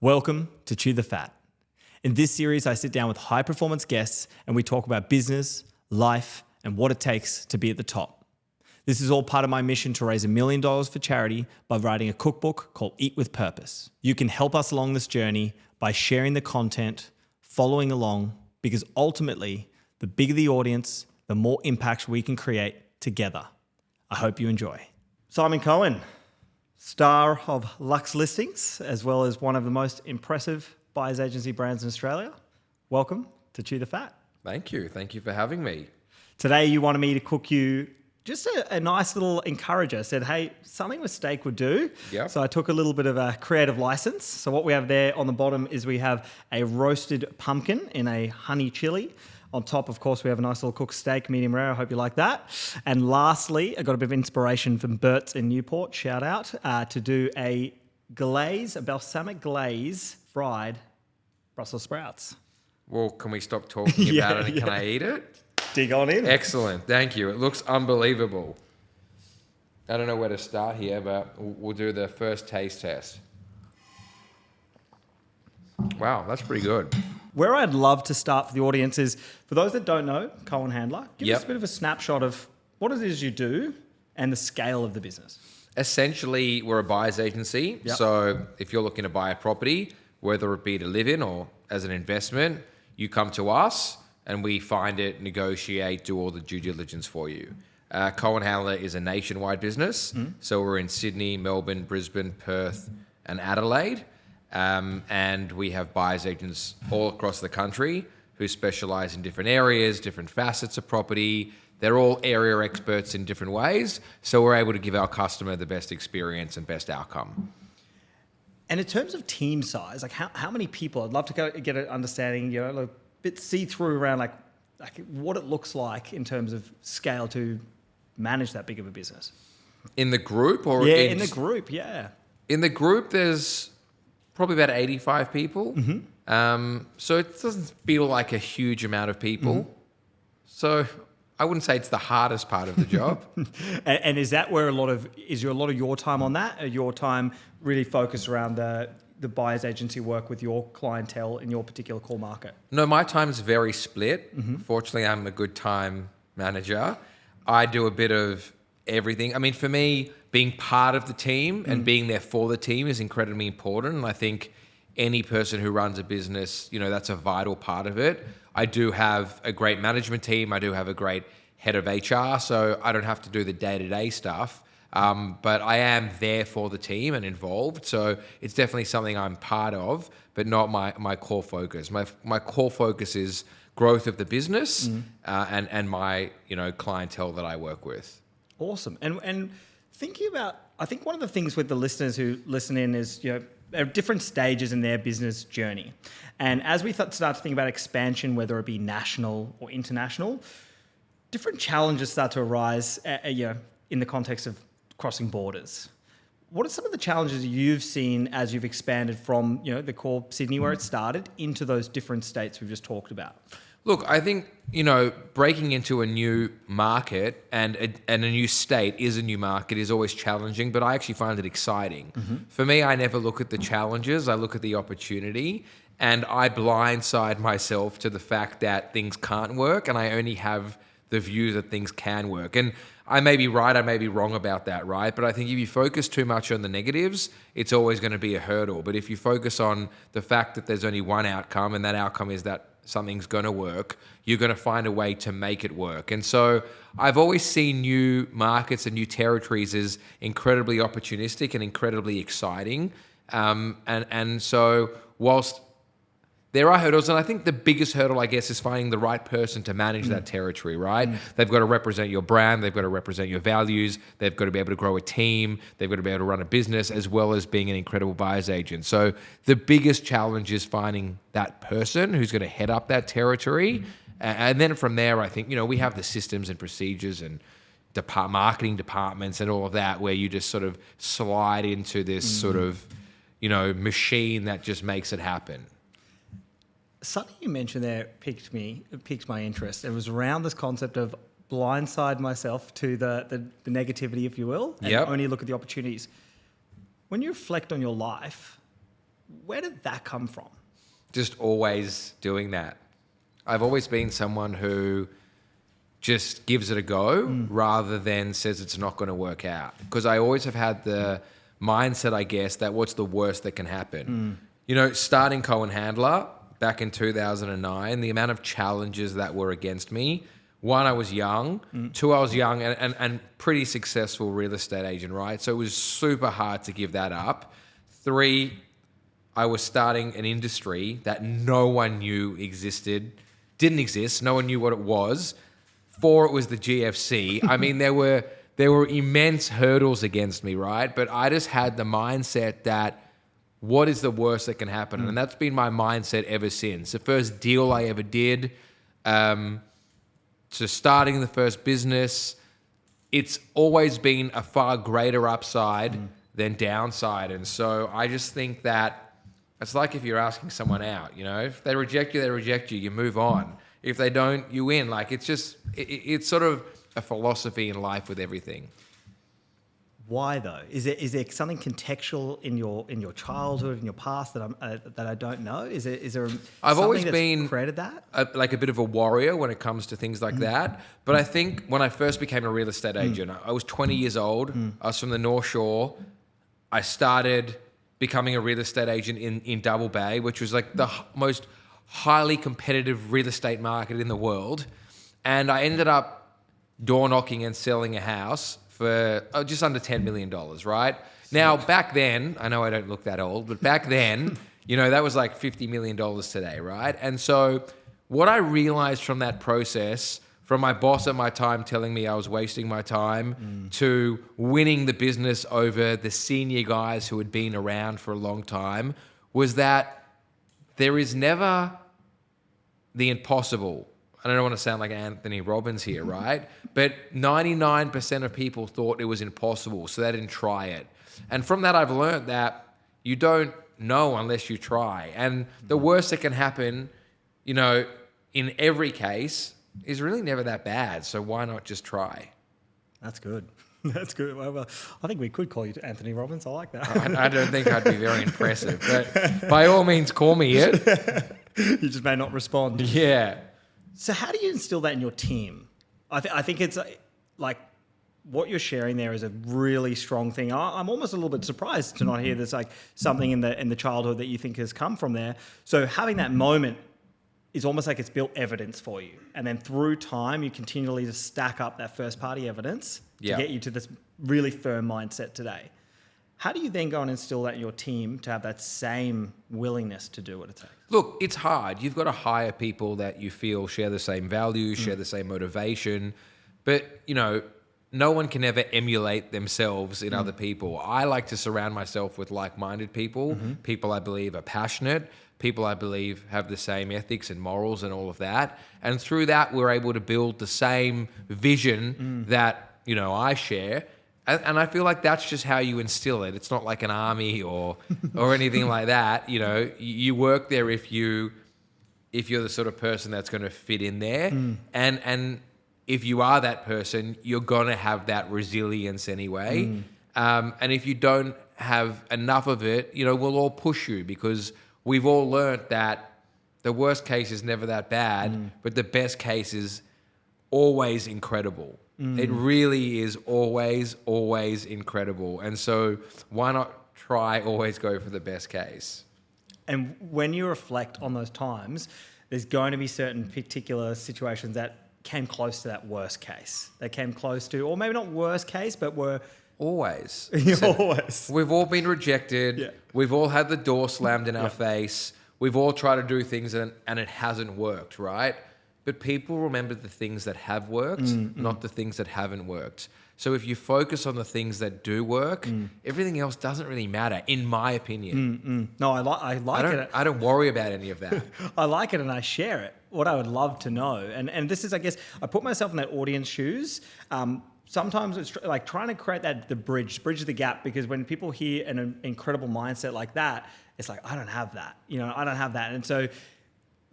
Welcome to Chew the Fat. In this series, I sit down with high-performance guests and we talk about business, life, and what it takes to be at the top. This is all part of my mission to raise $1 million for charity by writing a cookbook called Eat with Purpose. You can help us along this journey by sharing the content, following along, because ultimately, the bigger the audience, the more impact we can create together. I hope you enjoy. Simon Cohen, star of Lux Listings, as well as one of the most impressive buyer's agency brands in Australia. Welcome to Chew the Fat. Thank you. Thank you for having me. Today, you wanted me to cook you just a nice little encourager. Said, hey, something with steak would do. Yep. So I took a little bit of a creative license. So what we have there on the bottom is we have a roasted pumpkin in a honey chili. On top, of course, we have a nice little cooked steak, medium rare. I hope you like that. And lastly, I got a bit of inspiration from Bert's in Newport, shout out, to do a glaze, a balsamic glaze, fried Brussels sprouts. Well, can we stop talking about it and can I eat it? Dig on in. Excellent. Thank you. It looks unbelievable. I don't know where to start here, but we'll do the first taste test. Wow, that's pretty good. Where I'd love to start for the audience is, for those that don't know Cohen Handler, give us a bit of a snapshot of what it is you do and the scale of the business. Essentially, we're a buyer's agency. Yep. So if you're looking to buy a property, whether it be to live in or as an investment, you come to us and we find it, negotiate, do all the due diligence for you. Cohen Handler is a nationwide business. So we're in Sydney, Melbourne, Brisbane, Perth, and Adelaide. And we have buyer's agents all across the country who specialize in different areas, different facets of property. They're all area experts in different ways. So we're able to give our customer the best experience and best outcome. And in terms of team size, like how many people? I'd love to get an understanding, a bit see-through around like what it looks like in terms of scale to manage that big of a business. In the group or in the group, yeah. In the group, there's probably about 85 people. So it doesn't feel like a huge amount of people. So I wouldn't say it's the hardest part of the job. And is that where a lot of your time on that? Or your time really focused around the buyer's agency work with your clientele in your particular core market? No, my time's very split. Fortunately, I'm a good time manager. I do a bit of everything. I mean, for me, being part of the team and being there for the team is incredibly important. And I think any person who runs a business, that's a vital part of it. I do have a great management team. I do have a great head of HR, so I don't have to do the day-to-day stuff. But I am there for the team and involved. So it's definitely something I'm part of, but not my core focus. My core focus is growth of the business and my clientele that I work with. Awesome. And thinking about, I think one of the things with the listeners who listen in is, there are different stages in their business journey. And as we start to think about expansion, whether it be national or international, different challenges start to arise, in the context of crossing borders. What are some of the challenges you've seen as you've expanded from, the core Sydney where it started into those different states we've just talked about? Look, I think, breaking into a new market and a new state is a new market is always challenging, but I actually find it exciting. For me, I never look at the challenges. I look at the opportunity and I blindside myself to the fact that things can't work and I only have the view that things can work. And I may be right, I may be wrong about that, right? But I think if you focus too much on the negatives, it's always going to be a hurdle. But if you focus on the fact that there's only one outcome and that outcome is that something's going to work, you're going to find a way to make it work. And so I've always seen new markets and new territories as incredibly opportunistic and incredibly exciting. And so whilst there are hurdles, and I think the biggest hurdle, I guess, is finding the right person to manage that territory, right? They've got to represent your brand, they've got to represent your values, they've got to be able to grow a team, they've got to be able to run a business, as well as being an incredible buyer's agent. So the biggest challenge is finding that person who's going to head up that territory. And then from there, I think, we have the systems and procedures and marketing departments and all of that, where you just sort of slide into this sort of, machine that just makes it happen. Something you mentioned there piqued my interest. It was around this concept of blindside myself to the negativity, if you will, and only look at the opportunities. When you reflect on your life, Where did that come from? Just always doing that. I've always been someone who just gives it a go rather than says it's not going to work out. Because I always have had the mindset, I guess, that what's the worst that can happen? You know, starting Cohen Handler back in 2009, the amount of challenges that were against me. One, I was young. Two, I was young and pretty successful real estate agent, right? So it was super hard to give that up. Three, I was starting an industry that no one knew didn't exist. No one knew what it was. Four, it was the GFC. I mean, there were immense hurdles against me, right? But I just had the mindset that what is the worst that can happen? And that's been my mindset ever since. The first deal I ever did, to starting the first business, it's always been a far greater upside than downside. And so I just think that it's like if you're asking someone out, you know, if they reject you, they reject you, you move on. If they don't, you win. Like it's just, it's sort of a philosophy in life with everything. Why though? Is there something contextual in your childhood, in your past that I don't know? Is there I've always that's been created that? like a bit of a warrior when it comes to things like that. But I think when I first became a real estate agent, I was 20 years old. I was from the North Shore. I started becoming a real estate agent in Double Bay, which was like the most highly competitive real estate market in the world. And I ended up door knocking and selling a house for just under $10 million, right? Now, back then, I know I don't look that old, but back then, you know, that was like $50 million today, right? And so what I realized from that process, from my boss at my time telling me I was wasting my time to winning the business over the senior guys who had been around for a long time, was that there is never the impossible. I don't want to sound like Anthony Robbins here, right? But 99% of people thought it was impossible, so they didn't try it. And from that, I've learned that you don't know unless you try. And the worst that can happen, you know, in every case, is really never that bad. So why not just try? That's good. That's good. Well, I think we could call you Anthony Robbins. I like that. I don't think I'd be very impressive, but by all means, call me it. You just may not respond. Yeah. So how do you instill that in your team? I think it's like what you're sharing there is a really strong thing. I'm almost a little bit surprised to not hear there's like something in the childhood that you think has come from there. So having that moment is almost like it's built evidence for you. And then through time, you continually just stack up that first party evidence to get you to this really firm mindset today. How do you then go and instill that in your team to have that same willingness to do what it takes? Look, it's hard. You've got to hire people that you feel share the same values, share the same motivation. But, you know, no one can ever emulate themselves in other people. I like to surround myself with like-minded people, people I believe are passionate, people I believe have the same ethics and morals and all of that. And through that, we're able to build the same vision that, you know, I share. And I feel like that's just how you instill it. It's not like an army or anything like that. You know, you work there if you're the sort of person that's going to fit in there. And if you are that person, you're going to have that resilience anyway. And if you don't have enough of it, you know, we'll all push you because we've all learned that the worst case is never that bad, but the best case is always incredible. It really is always, always incredible. And so why not try always go for the best case? And when you reflect on those times, there's going to be certain particular situations that came close to that worst case. They came close to, or maybe not worst case, but were... Always. Always. We've all been rejected. Yeah. We've all had the door slammed in our face. We've all tried to do things and it hasn't worked, right? But people remember the things that have worked, not the things that haven't worked. So if you focus on the things that do work, everything else doesn't really matter, in my opinion. No, I like it. I don't worry about any of that. I like it and I share it. What I would love to know, and this is, I guess, I put myself in that audience shoes. Sometimes it's like trying to create the bridge the gap, because when people hear an incredible mindset like that, it's like, I don't have that. You know, I don't have that. And so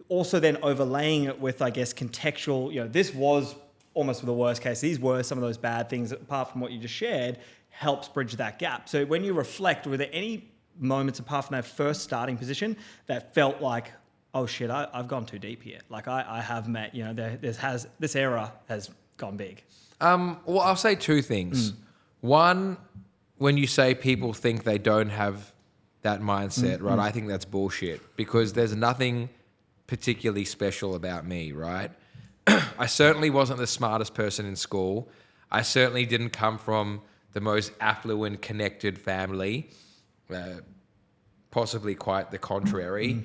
also then overlaying it with, I guess, contextual, you know, this was almost the worst case. These were some of those bad things, apart from what you just shared, helps bridge that gap. So when you reflect, were there any moments apart from that first starting position that felt like, oh shit, I've gone too deep here. Like I have met, this era has gone big. Well, I'll say two things. One, when you say people think they don't have that mindset, right? I think that's bullshit because there's nothing particularly special about me, right? I certainly wasn't the smartest person in school. I certainly didn't come from the most affluent, connected family, possibly quite the contrary.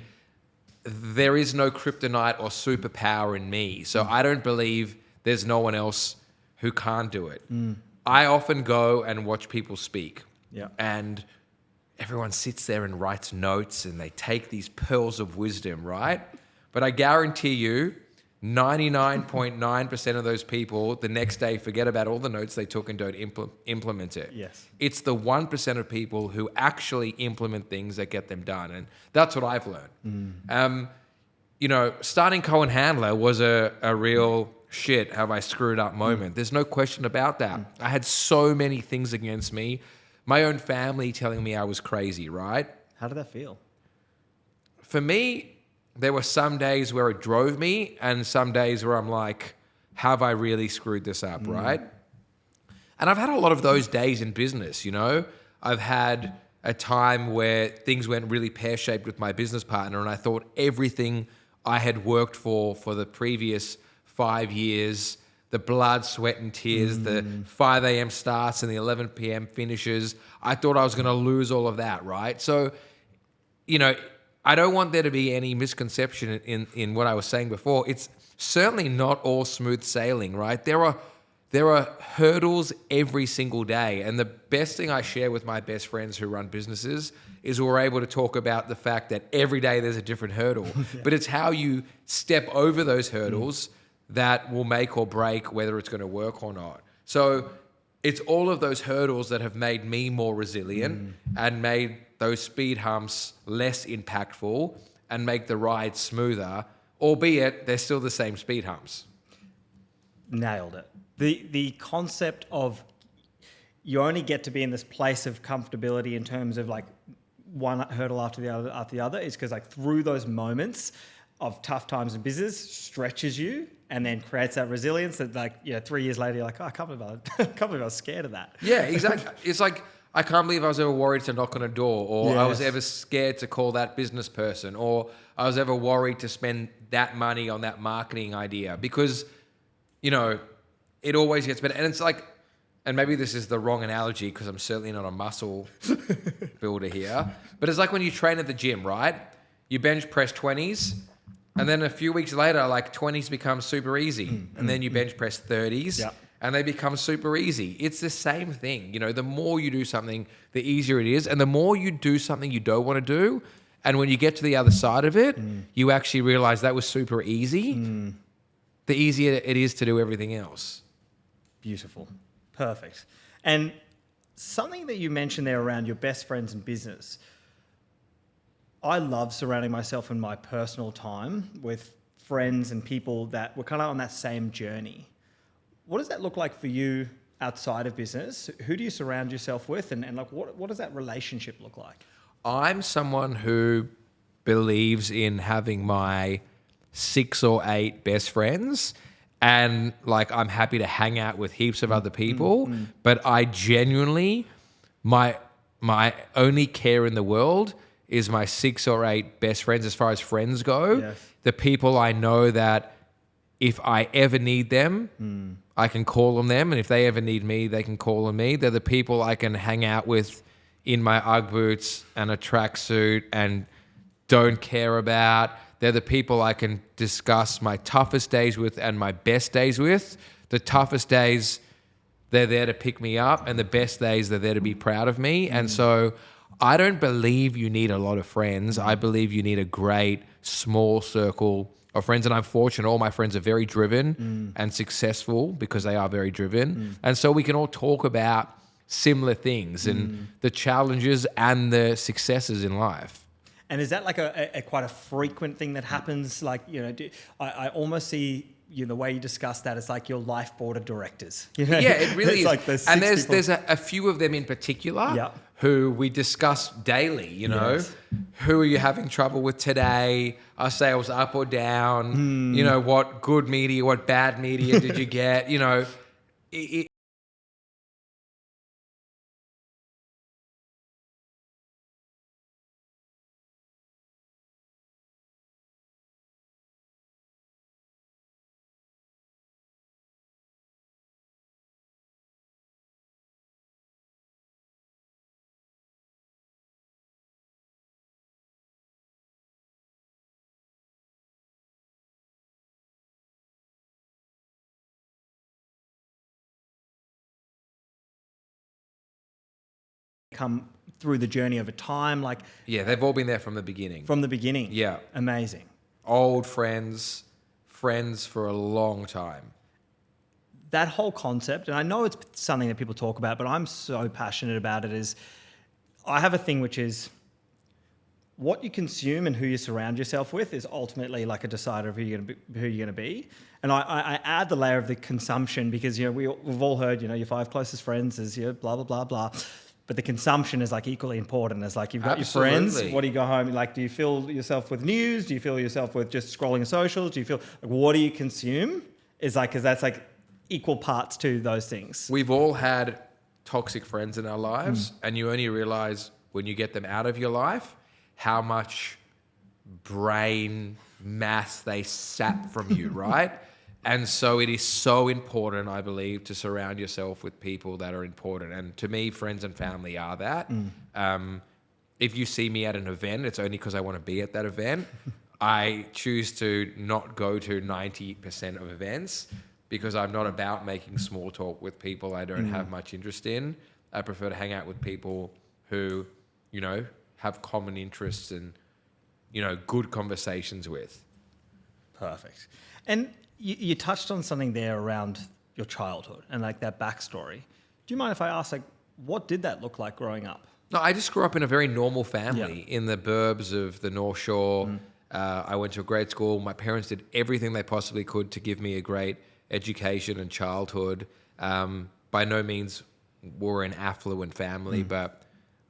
There is no kryptonite or superpower in me. So I don't believe there's no one else who can't do it. I often go and watch people speak. Yeah. And everyone sits there and writes notes and they take these pearls of wisdom, right? But I guarantee you, 99.9% of those people the next day forget about all the notes they took and don't implement it. Yes. It's the 1% of people who actually implement things that get them done. And that's what I've learned. Starting Cohen Handler was a real shit, have I screwed up moment. There's no question about that. I had so many things against me. My own family telling me I was crazy, right? How did that feel? For me, there were some days where it drove me and some days where I'm like, have I really screwed this up, right? And I've had a lot of those days in business, I've had a time where things went really pear-shaped with my business partner and I thought everything I had worked for the previous 5 years, the blood, sweat and tears, the 5 a.m. starts and the 11 p.m. finishes, I thought I was going to lose all of that, right? So, I don't want there to be any misconception in what I was saying before. It's certainly not all smooth sailing, right? There are hurdles every single day. And the best thing I share with my best friends who run businesses is we're able to talk about the fact that every day there's a different hurdle. But it's how you step over those hurdles that will make or break whether it's going to work or not. So it's all of those hurdles that have made me more resilient and made those speed humps less impactful and make the ride smoother, albeit they're still the same speed humps. Nailed it. The concept of you only get to be in this place of comfortability in terms of like one hurdle after the other is because like through those moments of tough times in business stretches you and then creates that resilience that 3 years later you're like, oh, I can't believe I was scared of that. Yeah, exactly. It's like, I can't believe I was ever worried to knock on a door or I was ever scared to call that business person or I was ever worried to spend that money on that marketing idea because, it always gets better. And it's like, and maybe this is the wrong analogy because I'm certainly not a muscle builder here, but it's like when you train at the gym, right? You bench press 20s and then a few weeks later, like 20s become super easy. And then you bench press 30s and they become super easy. It's the same thing. The more you do something, the easier it is. And the more you do something you don't want to do, and when you get to the other side of it, you actually realize that was super easy, the easier it is to do everything else. Beautiful. Perfect. And something that you mentioned there around your best friends in business, I love surrounding myself in my personal time with friends and people that were kind of on that same journey. What does that look like for you outside of business? Who do you surround yourself with? And like, what does that relationship look like? I'm someone who believes in having my 6 or 8 best friends and like I'm happy to hang out with heaps of other people, but I genuinely, my only care in the world is my 6 or 8 best friends as far as friends go. Yes. The people I know that if I ever need them, I can call on them. And if they ever need me, they can call on me. They're the people I can hang out with in my Ugg boots and a tracksuit and don't care about. They're the people I can discuss my toughest days with and my best days with. The toughest days, they're there to pick me up. And the best days, they're there to be proud of me. And so I don't believe you need a lot of friends. I believe you need a great small circle of friends. And I'm fortunate all my friends are very driven and successful because they are very driven. And so we can all talk about similar things and the challenges and the successes in life. And is that like a quite a frequent thing that happens? Like, I almost see the way you discuss that is like your life board of directors. Yeah, it really is. Like and there's a few of them in particular who we discuss daily, you know. Yes. Who are you having trouble with today? Are sales up or down? You know, what good media, what bad media did you get? You know, it Come through the journey over time, like yeah, they've all been there from the beginning. from the beginning. Yeah. Amazing. Old friends, friends for a long time. That whole concept, and I know it's something that people talk about, but I'm so passionate about it, is I have a thing which is what you consume and who you surround yourself with is ultimately like a decider of who you're going to be. And I add the layer of the consumption because, you know, we've all heard, you know, your 5 closest friends is your blah, blah, blah, blah. But the consumption is like equally important as like you've got Absolutely. your friends. What do you go home? Like, do you fill yourself with news? Do you fill yourself with just scrolling socials? Do you feel like what do you consume? Is like, because that's like equal parts to those things. We've all had toxic friends in our lives, and you only realize when you get them out of your life how much brain mass they sap from you, right? And so it is so important, I believe, to surround yourself with people that are important. And to me, friends and family are that. If you see me at an event, it's only because I want to be at that event. I choose to not go to 90% of events because I'm not about making small talk with people I don't have much interest in. I prefer to hang out with people who, you know, have common interests and, you know, good conversations with. Perfect. And you touched on something there around your childhood and like that backstory. Do you mind if I ask, like, what did that look like growing up? No, I just grew up in a very normal family in the burbs of the North Shore. I went to a great school. My parents did everything they possibly could to give me a great education and childhood. By no means were an affluent family, but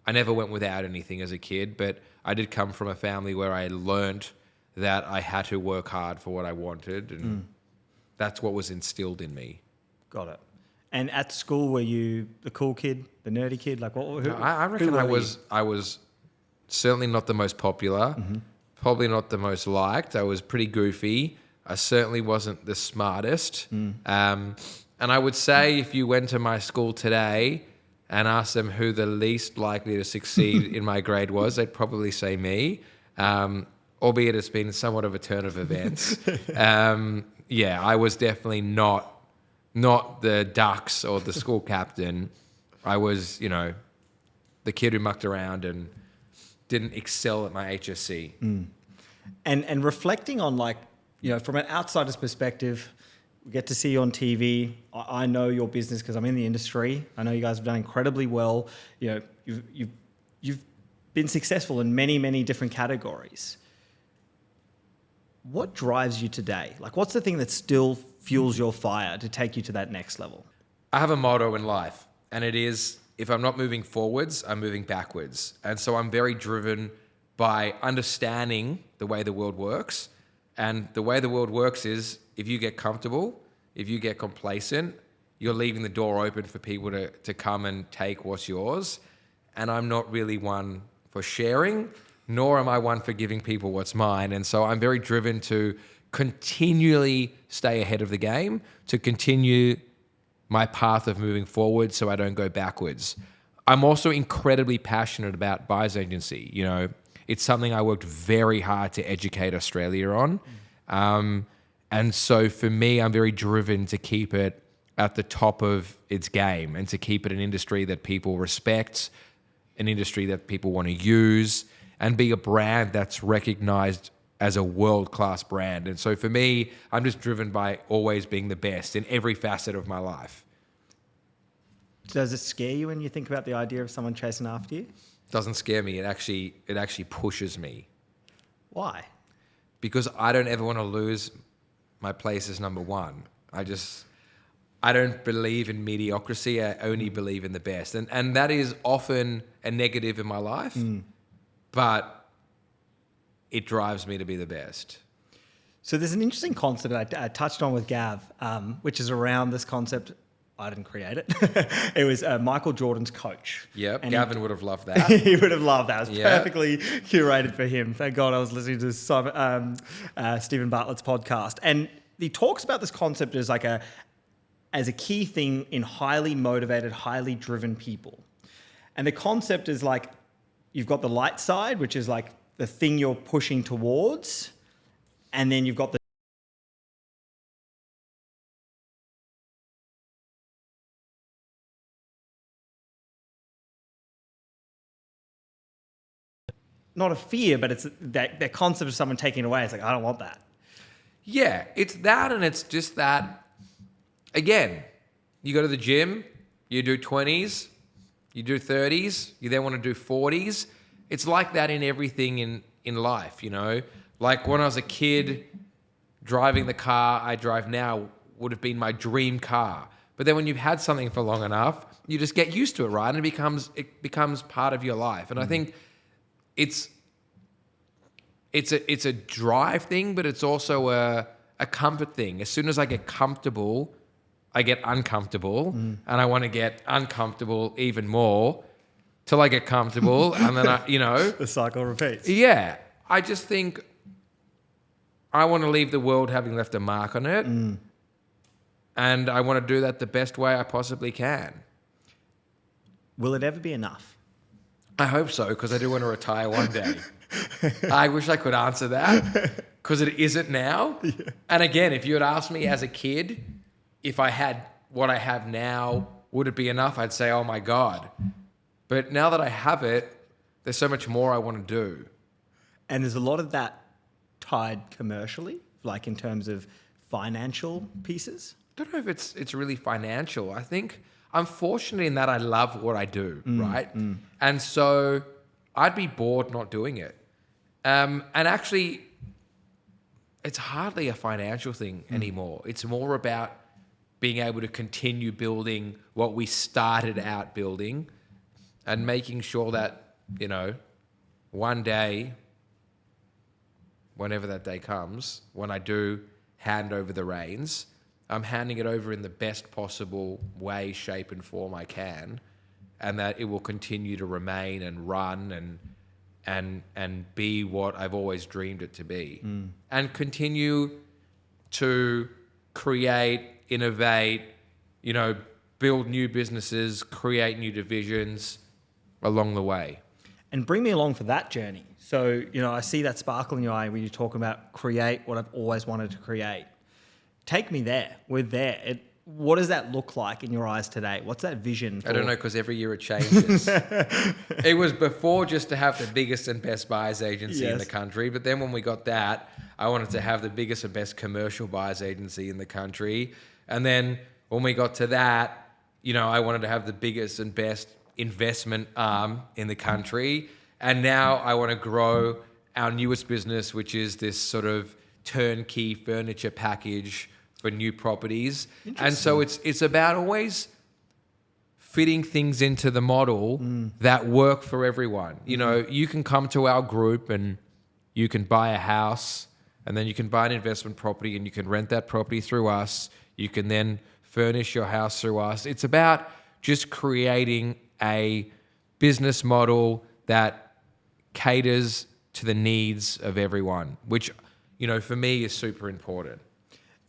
I never went without anything as a kid. But I did come from a family where I learned that I had to work hard for what I wanted, and that's what was instilled in me. Got it. And at school, were you the cool kid, the nerdy kid? Like, what? Who, I reckon I was certainly not the most popular, probably not the most liked. I was pretty goofy. I certainly wasn't the smartest. And I would say if you went to my school today and asked them who the least likely to succeed in my grade was, they'd probably say me, albeit it's been somewhat of a turn of events. Yeah, I was definitely not the Ducks or the school captain. I was, you know, the kid who mucked around and didn't excel at my HSC. And reflecting on, like, you know, from an outsider's perspective, we get to see you on TV. I know your business because I'm in the industry. I know you guys have done incredibly well. You know, you've been successful in many, many different categories. What drives you today? Like, what's the thing that still fuels your fire to take you to that next level? I have a motto in life, and it is, if I'm not moving forwards, I'm moving backwards. And so I'm very driven by understanding the way the world works. And the way the world works is if you get comfortable, if you get complacent, you're leaving the door open for people to come and take what's yours. And I'm not really one for sharing, nor am I one for giving people what's mine. And so I'm very driven to continually stay ahead of the game, to continue my path of moving forward so I don't go backwards. I'm also incredibly passionate about buyer's agency. You know, it's something I worked very hard to educate Australia on. And so for me, I'm very driven to keep it at the top of its game and to keep it an industry that people respect, an industry that people want to use, and be a brand that's recognized as a world-class brand. And so for me, I'm just driven by always being the best in every facet of my life. Does it scare you when you think about the idea of someone chasing after you? Doesn't scare me. It actually pushes me. Why? Because I don't ever want to lose my place as number one. I don't believe in mediocrity. I only believe in the best. And that is often a negative in my life, but it drives me to be the best. So there's an interesting concept I touched on with Gav, which is around this concept. I didn't create it. It was Michael Jordan's coach. Yep, And Gavin would have loved that. he would have loved that. It was perfectly curated for him. Thank God I was listening to Stephen Bartlett's podcast. And he talks about this concept as as a key thing in highly motivated, highly driven people. And the concept is like, you've got the light side, which is like the thing you're pushing towards. And then you've got the not a fear, but it's that concept of someone taking it away. It's like, I don't want that. Yeah, it's that, and it's just that, again, you go to the gym, you do 20s, you do 30s, you then want to do 40s. It's like that in everything in life, you know? Like when I was a kid, driving the car I drive now would have been my dream car. But then when you've had something for long enough, you just get used to it, right? And it becomes part of your life. And I think it's a drive thing, but it's also a comfort thing. As soon as I get comfortable, I get uncomfortable, and I want to get uncomfortable even more till I get comfortable, and then The cycle repeats. Yeah, I just think I want to leave the world having left a mark on it, and I want to do that the best way I possibly can. Will it ever be enough? I hope so, because I do want to retire one day. I wish I could answer that, because it isn't now. Yeah. And again, if you had asked me as a kid, if I had what I have now, would it be enough? I'd say, oh my God. But now that I have it, there's so much more I want to do. And there's a lot of that tied commercially, like in terms of financial pieces. I don't know if it's really financial. I think I'm fortunate in that I love what I do, right? And so I'd be bored not doing it. And actually, it's hardly a financial thing anymore. It's more about being able to continue building what we started out building and making sure that, one day, whenever that day comes, when I do hand over the reins, I'm handing it over in the best possible way, shape, and form I can, and that it will continue to remain and run and be what I've always dreamed it to be, and continue to create, innovate, build new businesses, create new divisions along the way. And bring me along for that journey. So, I see that sparkle in your eye when you talk about create what I've always wanted to create. Take me there. We're there. What does that look like in your eyes today? What's that vision for? I don't know, because every year it changes. It was before just to have the biggest and best buyers agency in the country. But then when we got that, I wanted to have the biggest and best commercial buyers agency in the country. And then when we got to that, I wanted to have the biggest and best investment arm in the country. And now I want to grow our newest business, which is this sort of turnkey furniture package for new properties. And so it's about always fitting things into the model that work for everyone. You can come to our group and you can buy a house, and then you can buy an investment property and you can rent that property through us. You can then furnish your house through us. It's about just creating a business model that caters to the needs of everyone, which, for me is super important.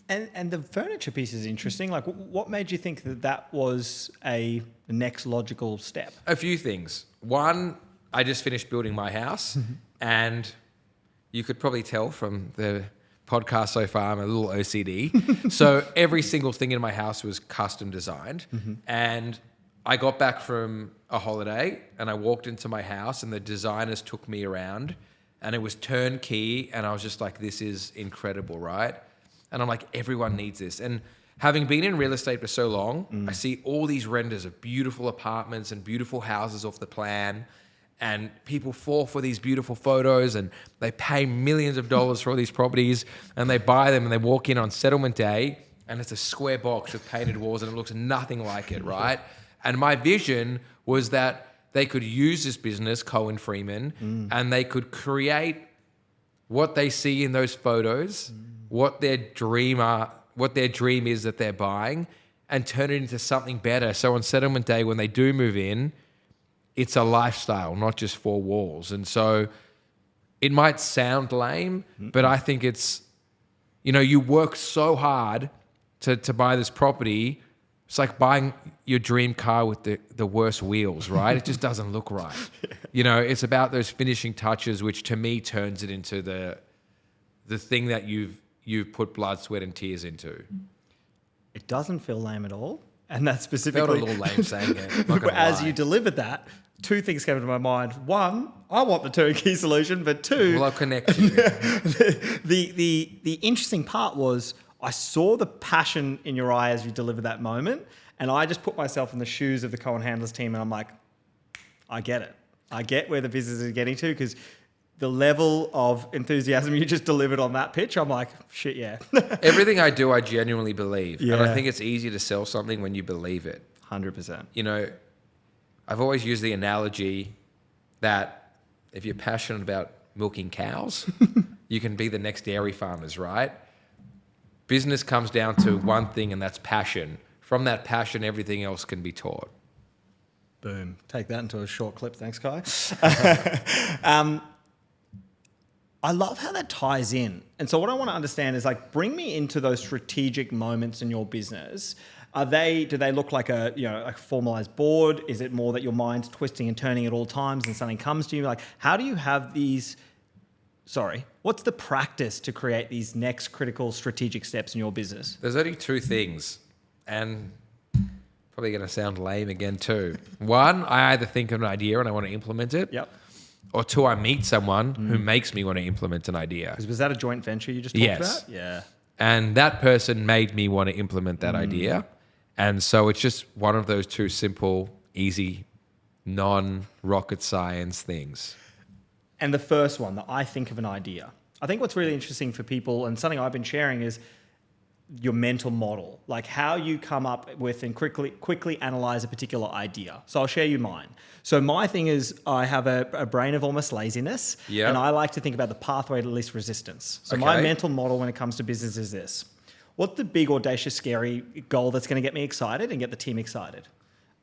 And the furniture piece is interesting. Like, what made you think that was the next logical step? A few things. One, I just finished building my house, and you could probably tell from the podcast so far, I'm a little OCD. So every single thing in my house was custom designed. And I got back from a holiday and I walked into my house and the designers took me around and it was turnkey, and I was just like, this is incredible, right? And I'm like, everyone needs this. And having been in real estate for so long, I see all these renders of beautiful apartments and beautiful houses off the plan, and people fall for these beautiful photos and they pay millions of dollars for all these properties, and they buy them and they walk in on settlement day and it's a square box with painted walls and it looks nothing like it, right? And my vision was that they could use this business, Cohen Freeman, and they could create what they see in those photos, what their dream is that they're buying, and turn it into something better. So on settlement day, when they do move in, it's a lifestyle, not just four walls. And so it might sound lame, but I think it's, you work so hard to buy this property. It's like buying your dream car with the worst wheels, right? It just doesn't look right. It's about those finishing touches, which to me turns it into the thing that you've put blood, sweat, and tears into. It doesn't feel lame at all. And that's specifically... Felt a little lame saying it. As you delivered that, two things came to my mind. One, I want the turnkey solution, but two... Well, I'll connect you. the interesting part was I saw the passion in your eye as you delivered that moment, and I just put myself in the shoes of the Cohen Handlers team, and I'm like, I get it. I get where the business is getting to, because the level of enthusiasm you just delivered on that pitch, I'm like, shit, yeah. Everything I do, I genuinely believe. Yeah. And I think it's easy to sell something when you believe it. 100%. I've always used the analogy that if you're passionate about milking cows, you can be the next dairy farmers, right? Business comes down to one thing, and that's passion. From that passion, everything else can be taught. Boom. Take that into a short clip. Thanks, Kai. I love how that ties in. And so what I want to understand is, like, bring me into those strategic moments in your business. Do they look like a formalized board? Is it more that your mind's twisting and turning at all times and something comes to you? Like, how do you have what's the practice to create these next critical strategic steps in your business? There's only two things, and probably going to sound lame again too. One, I either think of an idea and I want to implement it. Yep. Or two, I meet someone who makes me want to implement an idea. Was that a joint venture you just talked about? Yeah. And that person made me want to implement that idea. And so it's just one of those two simple, easy, non-rocket science things. And the first one, that I think of an idea. I think what's really interesting for people, and something I've been sharing, is your mental model, like how you come up with and quickly analyze a particular idea. So I'll share you mine. So my thing is, I have a brain of almost laziness, and I like to think about the pathway to least resistance. So my mental model when it comes to business is this: what's the big, audacious, scary goal that's going to get me excited and get the team excited?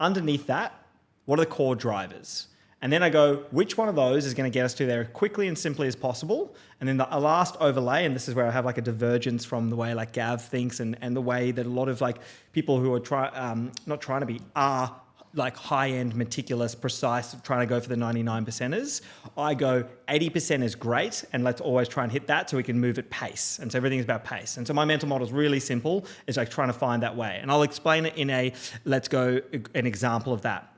Underneath that, what are the core drivers? And then I go, which one of those is going to get us to there quickly and simply as possible? And then the last overlay, and this is where I have like a divergence from the way like Gav thinks and the way that a lot of like people who are like high-end, meticulous, precise, trying to go for the 99%ers. I go 80% is great, and let's always try and hit that so we can move at pace. And so everything is about pace. And so my mental model is really simple. It's like trying to find that way. And I'll explain it in an example of that.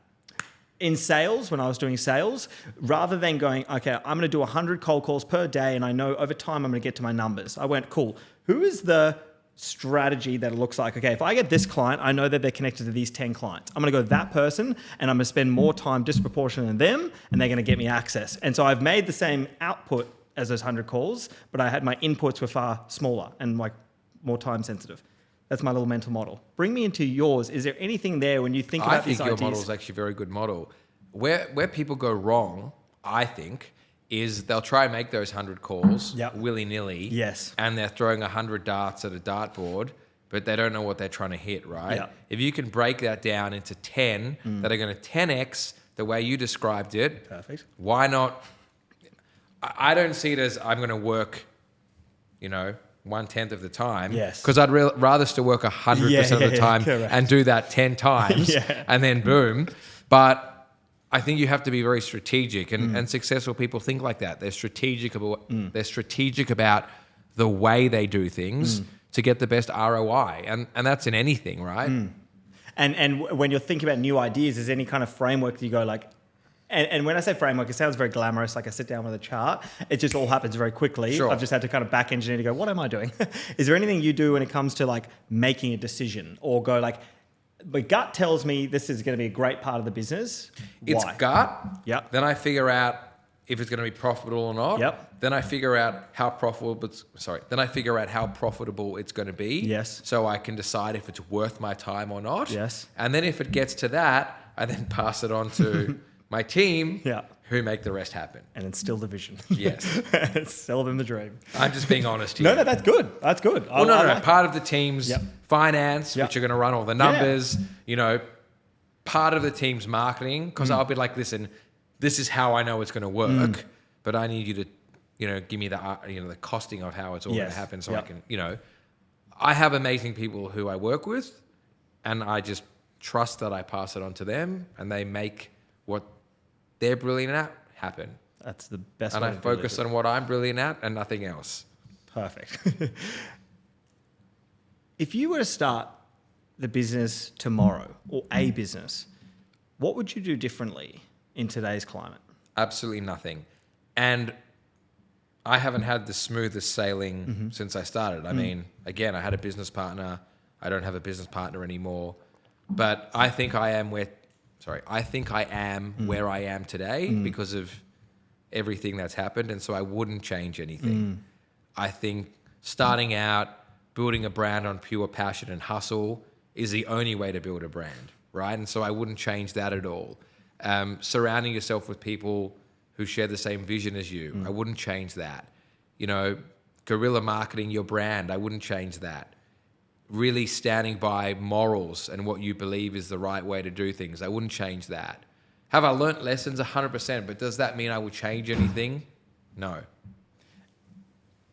In sales, when I was doing sales, rather than going, okay, I'm going to do 100 cold calls per day, and I know over time I'm going to get to my numbers, I went, cool, who is the strategy that it looks like? Okay, if I get this client, I know that they're connected to these 10 clients. I'm going to go that person, and I'm going to spend more time disproportionate than them, and they're going to get me access. And so I've made the same output as those 100 calls, but I had my inputs were far smaller and like more time sensitive. That's my little mental model. Bring me into yours. Is there anything there when you think about these ideas? I think your model is actually a very good model. Where people go wrong, I think, is they'll try and make those 100 calls willy-nilly. Yes. And they're throwing 100 darts at a dartboard, but they don't know what they're trying to hit, right? Yep. If you can break that down into 10 that are going to 10x the way you described it, perfect. Why not? I don't see it as I'm going to work, 1/10 of the time. Yes. Because I'd rather still work 100% of the time and do that 10 times and then boom. But I think you have to be very strategic, and successful people think like that. They're strategic about the way they do things to get the best ROI, and that's in anything, right? And when you're thinking about new ideas, is any kind of framework that you go like? And when I say framework, it sounds very glamorous, like I sit down with a chart. It just all happens very quickly. Sure. I've just had to kind of back engineer to go, what am I doing? Is there anything you do when it comes to like making a decision, or go like, my gut tells me this is going to be a great part of the business? It's Why? gut. Yeah. Then I figure out, if it's going to be profitable or not. Yep. Then I figure out how profitable it's going to be. Yes. So I can decide if it's worth my time or not. Yes. And then if it gets to that, I then pass it on to my team, Yeah. who make the rest happen. And it's still the vision. Yes. Sell them the dream. I'm just being honest here. No, that's good. That's good. Well, no. Part of the team's finance, Yep. which are going to run all the numbers, part of the team's marketing, because I'll be like, listen, this is how I know it's going to work, but I need you to, give me the costing of how it's all going to happen, so I can, I have amazing people who I work with, and I just trust that I pass it on to them, and they make what they're brilliant at happen. That's the best. And I focus on what I'm brilliant at and nothing else. Perfect. If you were to start the business tomorrow, or a business, what would you do differently in today's climate? Absolutely nothing. And I haven't had the smoothest sailing since I started. I mean, again, I had a business partner. I don't have a business partner anymore. But I think I am where I am today because of everything that's happened. And so I wouldn't change anything. I think starting out, building a brand on pure passion and hustle is the only way to build a brand, right? And so I wouldn't change that at all. Surrounding yourself with people who share the same vision as you, I wouldn't change that. Guerrilla marketing your brand, I wouldn't change that. Really standing by morals and what you believe is the right way to do things, I wouldn't change that. Have I learnt lessons? 100%, but does that mean I would change anything? No.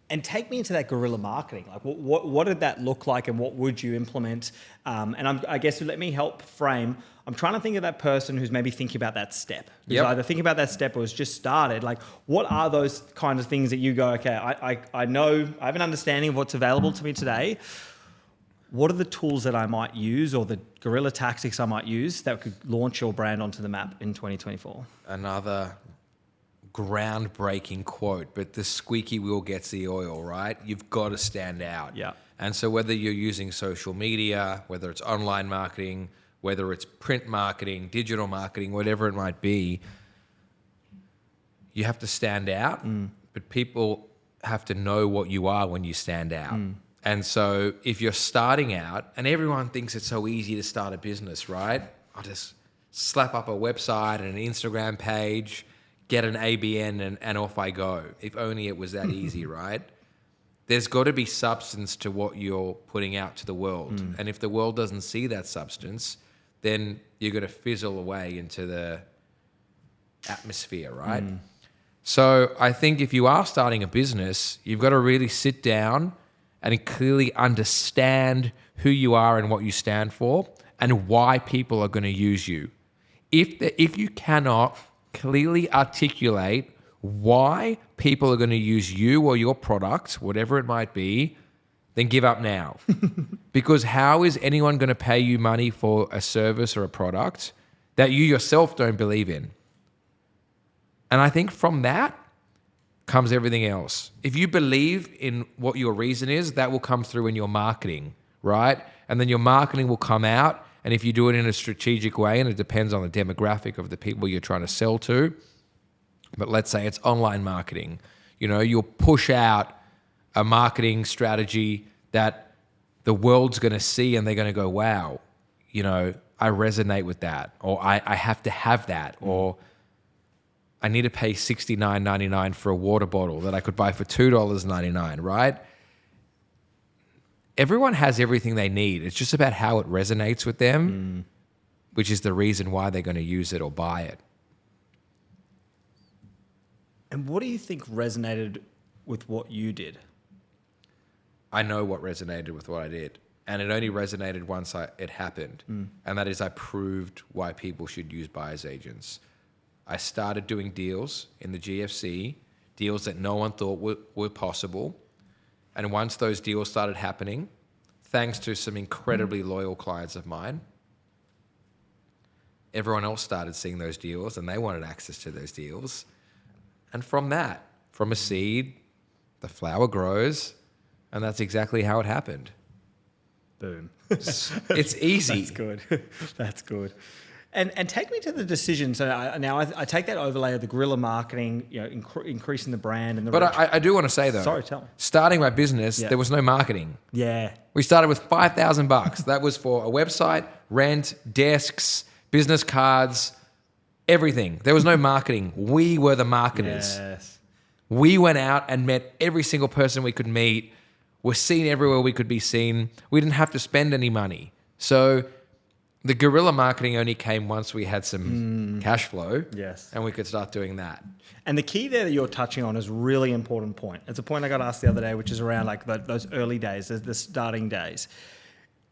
And take me into that guerrilla marketing. Like, what did that look like, and what would you implement? I guess let me help frame. I'm trying to think of that person who's maybe thinking about that step. Who's either thinking about that step or has just started. Like, what are those kinds of things that you go, okay, I know, I have an understanding of what's available to me today. What are the tools that I might use, or the guerrilla tactics I might use that could launch your brand onto the map in 2024? Another groundbreaking quote, but the squeaky wheel gets the oil, right? You've got to stand out. Yeah. And so whether you're using social media, whether it's online marketing, whether it's print marketing, digital marketing, whatever it might be, you have to stand out, but people have to know what you are when you stand out. And so if you're starting out, and everyone thinks it's so easy to start a business, right? I'll just slap up a website and an Instagram page, get an ABN, and off I go. If only it was that easy, right? There's got to be substance to what you're putting out to the world. And if the world doesn't see that substance, then you're going to fizzle away into the atmosphere, right? So I think if you are starting a business, you've got to really sit down and clearly understand who you are and what you stand for and why people are going to use you. If you cannot clearly articulate why people are going to use you or your product, whatever it might be, then give up now. Because how is anyone going to pay you money for a service or a product that you yourself don't believe in? And I think from that comes everything else. If you believe in what your reason is, that will come through in your marketing, right? And then your marketing will come out. And if you do it in a strategic way, and it depends on the demographic of the people you're trying to sell to, but let's say it's online marketing, you'll push out a marketing strategy that the world's going to see and they're going to go, wow, I resonate with that, or I have to have that, or I need to pay $69.99 for a water bottle that I could buy for $2.99, right? Everyone has everything they need. It's just about how it resonates with them, which is the reason why they're going to use it or buy it. And what do you think resonated with what you did? I know what resonated with what I did. And it only resonated once it happened. And that is, I proved why people should use buyer's agents. I started doing deals in the GFC, deals that no one thought were possible. And once those deals started happening, thanks to some incredibly loyal clients of mine, everyone else started seeing those deals and they wanted access to those deals. And from that, from a seed, the flower grows, and that's exactly how it happened. Boom. It's easy. That's good. That's good. And take me to the decision. So now I take that overlay of the guerrilla marketing, increasing the brand and the. But reach. I do want to say though. Sorry, tell me. Starting my business, there was no marketing. Yeah. We started with $5,000. That was for a website, rent, desks, business cards, everything. There was no marketing. We were the marketers. Yes. We went out and met every single person we could meet. We're seen everywhere we could be seen. We didn't have to spend any money. So the guerrilla marketing only came once we had some cash flow. Yes. And we could start doing that. And the key there that you're touching on is a really important point. It's a point I got asked the other day, which is around like those early days, the starting days.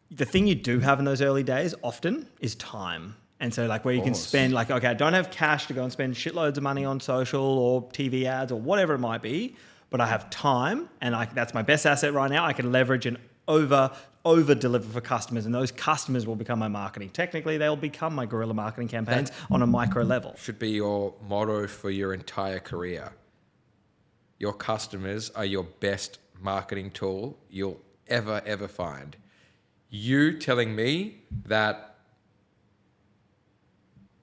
The thing you do have in those early days often is time. And so like where you can spend like, okay, I don't have cash to go and spend shitloads of money on social or TV ads or whatever it might be, but I have time and that's my best asset right now. I can leverage and over deliver for customers, and those customers will become my marketing. Technically, they'll become my guerrilla marketing campaigns on a micro level. Should be your motto for your entire career. Your customers are your best marketing tool you'll ever find. You telling me that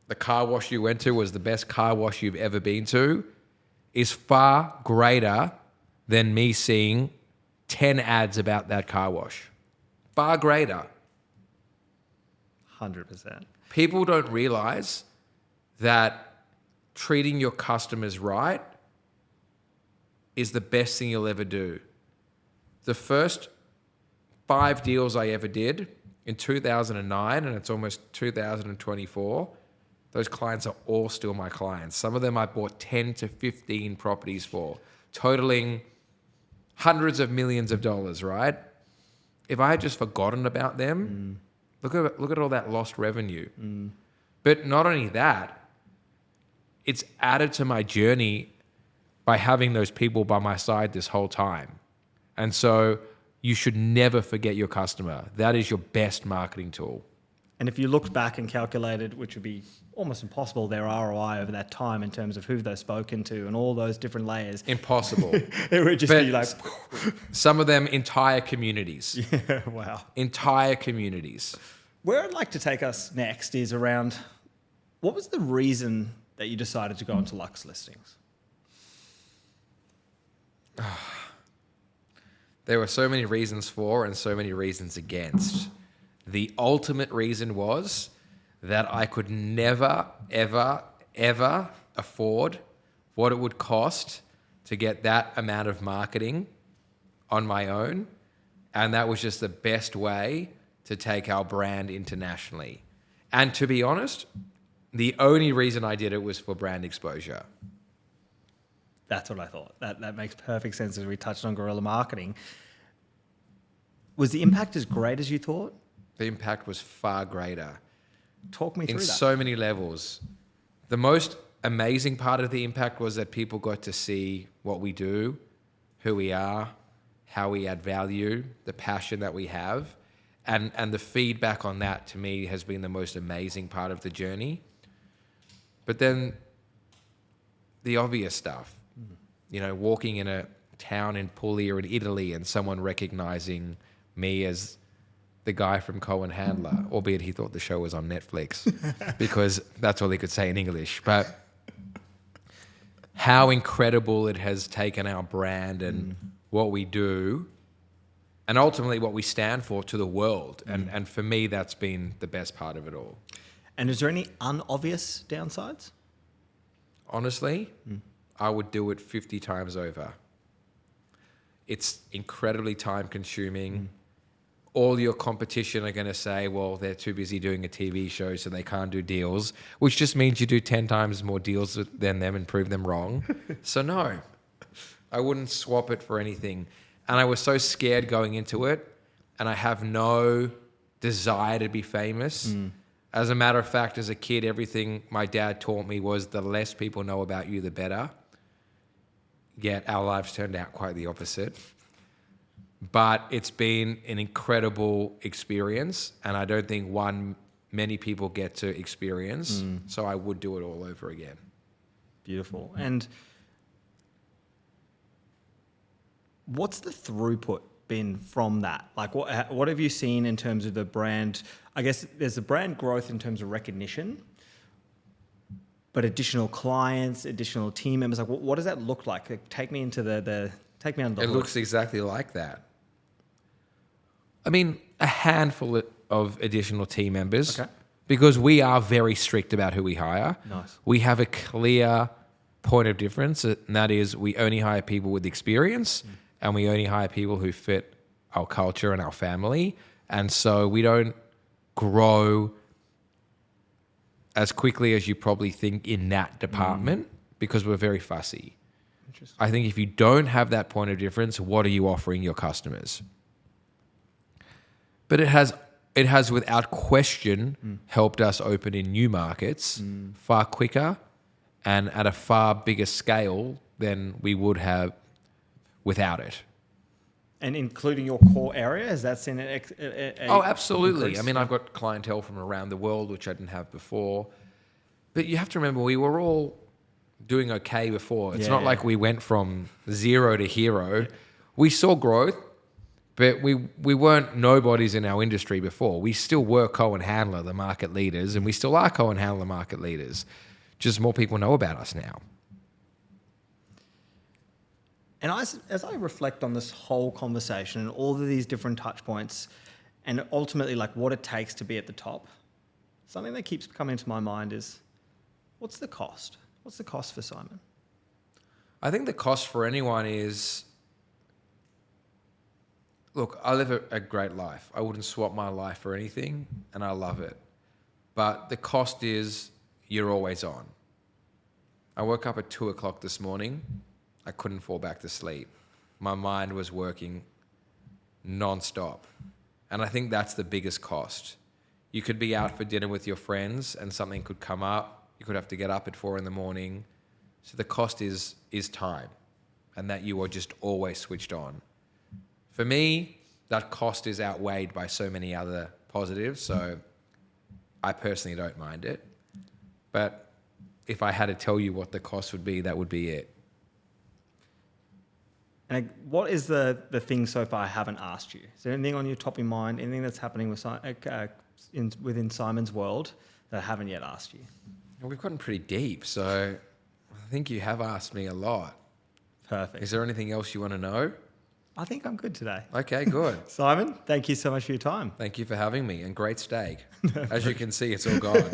the car wash you went to was the best car wash you've ever been to is far greater than me seeing 10 ads about that car wash. Far greater. 100%. People don't realize that treating your customers right is the best thing you'll ever do. The first 5 deals I ever did in 2009, and it's almost 2024, those clients are all still my clients. Some of them I bought 10 to 15 properties for, totaling hundreds of millions of dollars, right? If I had just forgotten about them, look at all that lost revenue. But not only that, it's added to my journey by having those people by my side this whole time. And so you should never forget your customer. That is your best marketing tool. And if you looked back and calculated, which would be almost impossible, their ROI over that time in terms of who they've spoken to and all those different layers. Impossible. It would just be like... Some of them entire communities. Yeah, wow. Entire communities. Where I'd like to take us next is around, what was the reason that you decided to go into Lux listings? There were so many reasons for and so many reasons against. The ultimate reason was that I could never, ever afford what it would cost to get that amount of marketing on my own. And that was just the best way to take our brand internationally. And to be honest, the only reason I did it was for brand exposure. That's what I thought. That makes perfect sense as we touched on guerrilla marketing. Was the impact as great as you thought? The impact was far greater. Talk me through that. In so many levels. The most amazing part of the impact was that people got to see what we do, who we are, how we add value, the passion that we have. And the feedback on that to me has been the most amazing part of the journey. But then the obvious stuff, walking in a town in Puglia in Italy and someone recognizing me as the guy from Cohen Handler, albeit he thought the show was on Netflix because that's all he could say in English. But how incredible it has taken our brand and what we do and ultimately what we stand for to the world. And for me, that's been the best part of it all. And is there any unobvious downsides? Honestly, I would do it 50 times over. It's incredibly time consuming. All your competition are going to say, well, they're too busy doing a TV show, so they can't do deals, which just means you do 10 times more deals than them and prove them wrong. So no, I wouldn't swap it for anything. And I was so scared going into it, and I have no desire to be famous. As a matter of fact, as a kid, everything my dad taught me was the less people know about you, the better. Yet our lives turned out quite the opposite. But it's been an incredible experience, and I don't think many people get to experience. So I would do it all over again. Beautiful. And what's the throughput been from that? Like, what have you seen in terms of the brand? I guess there's a brand growth in terms of recognition, but additional clients, additional team members, like what does that look like? Take me into take me under the It hood. looks exactly like that. I mean, a handful of additional team members. Okay. Because we are very strict about who we hire. Nice. We have a clear point of difference, and that is we only hire people with experience, and we only hire people who fit our culture and our family. And so we don't grow as quickly as you probably think in that department because we're very fussy. Interesting. I think if you don't have that point of difference, what are you offering your customers? But it has without question helped us open in new markets far quicker and at a far bigger scale than we would have without it. And including your core area, has that seen Oh, absolutely. increase? I mean, I've got clientele from around the world, which I didn't have before. But you have to remember, we were all doing okay before. It's not like we went from zero to hero. We saw growth, but we weren't nobodies in our industry before. We still were Cohen Handler, the market leaders, and we still are Cohen Handler market leaders. Just more people know about us now. And as I reflect on this whole conversation and all of these different touch points and ultimately like what it takes to be at the top, something that keeps coming to my mind is, what's the cost? What's the cost for Simon? I think the cost for anyone is, look, I live a great life. I wouldn't swap my life for anything, and I love it. But the cost is you're always on. I woke up at 2 o'clock this morning. I couldn't fall back to sleep. My mind was working non-stop. And I think that's the biggest cost. You could be out for dinner with your friends and something could come up. You could have to get up at 4 a.m. So the cost is time, and that you are just always switched on. For me, that cost is outweighed by so many other positives. So I personally don't mind it. But if I had to tell you what the cost would be, that would be it. And what is the thing so far I haven't asked you? Is there anything on your top of mind, anything that's happening with within Simon's world that I haven't yet asked you? Well, we've gotten pretty deep, so I think you have asked me a lot. Perfect. Is there anything else you want to know? I think I'm good today. Okay, good. Simon, thank you so much for your time. Thank you for having me, and great steak. As you can see, it's all gone.